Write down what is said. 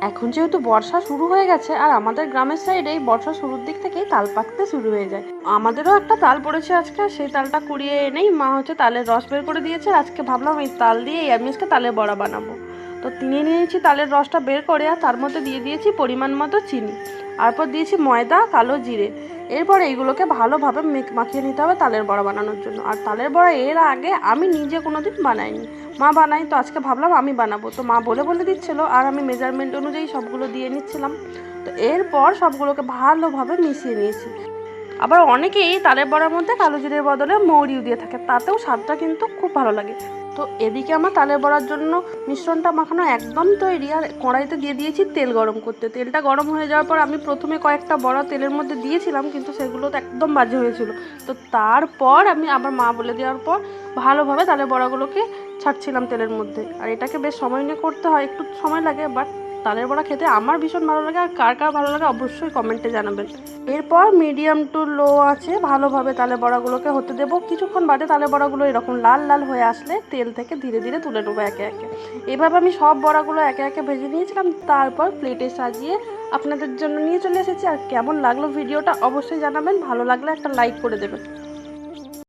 এখন যেহেতু বর্ষা শুরু হয়ে গেছে আর আমাদের গ্রামের সাইডে এই বর্ষা শুরুর দিক থেকেই তাল পাকতে শুরু হয়ে যায়। আমাদেরও একটা তাল পড়েছে আজকে, সেই তালটা কুড়িয়ে এনেই মা হচ্ছে তালের রস বের করে দিয়েছে। আজকে ভাবলাম এই তাল দিয়েই আমি আজকে তালের বড়া বানাবো। তো নিয়ে নিয়েছি তালের রসটা বের করে, আর তার মধ্যে দিয়ে দিয়েছি পরিমাণ মতো চিনি, তারপর দিয়েছি ময়দা, কালো জিরে। এরপর এইগুলোকে ভালোভাবে মাখিয়ে নিতে হবে তালের বড়া বানানোর জন্য। আর তালের বড়া এর আগে আমি নিজে কোনোদিন বানাইনি, মা বানাই, তো আজকে ভাবলাম আমি বানাবো। তো মা বলে বলে দিচ্ছিলো আর আমি মেজারমেন্ট অনুযায়ী সবগুলো দিয়ে নিচ্ছিলাম। তো এরপর সবগুলোকে ভালোভাবে মিশিয়ে নিয়েছি। আবার অনেকেই তালের বড়ার মধ্যে কালো জিরের বদলে মৌরিও দিয়ে থাকে, তাতেও স্বাদটা কিন্তু খুব ভালো লাগে। তো এদিকে আমার তালের বড়ার জন্য মিশ্রণটা মাখানো একদম তৈরি। আর কড়াইতে দিয়ে দিয়েছি তেল গরম করতে। তেলটা গরম হয়ে যাওয়ার পর আমি প্রথমে কয়েকটা বড়া তেলের মধ্যে দিয়েছিলাম, কিন্তু সেগুলো তো একদম বাজে হয়েছিল। তো তারপর আমি আবার মা বলে দেওয়ার পর ভালোভাবে তালের বড়াগুলোকে ছাড়ছিলাম তেলের মধ্যে। আর এটাকে বেশ সময় নিয়ে করতে হয়, একটু সময় লাগে, বাট তালের বড়া খেতে আমার ভীষণ ভালো লাগে। আর কার কার ভালো লাগে অবশ্যই কমেন্টে জানাবেন। এরপর মিডিয়াম টু লো আছে ভালোভাবে তালের বড়াগুলোকে হতে দেবো। কিছুক্ষণ বাদে তালের বড়াগুলো এরকম লাল লাল হয়ে আসলে তেল থেকে ধীরে ধীরে তুলে নেবো একে একে। এভাবে আমি সব বড়াগুলো একে একে ভেজে নিয়েছিলাম, তারপর প্লেটে সাজিয়ে আপনাদের জন্য নিয়ে চলে এসেছি। আর কেমন লাগলো ভিডিওটা অবশ্যই জানাবেন, ভালো লাগলে একটা লাইক করে দেবেন।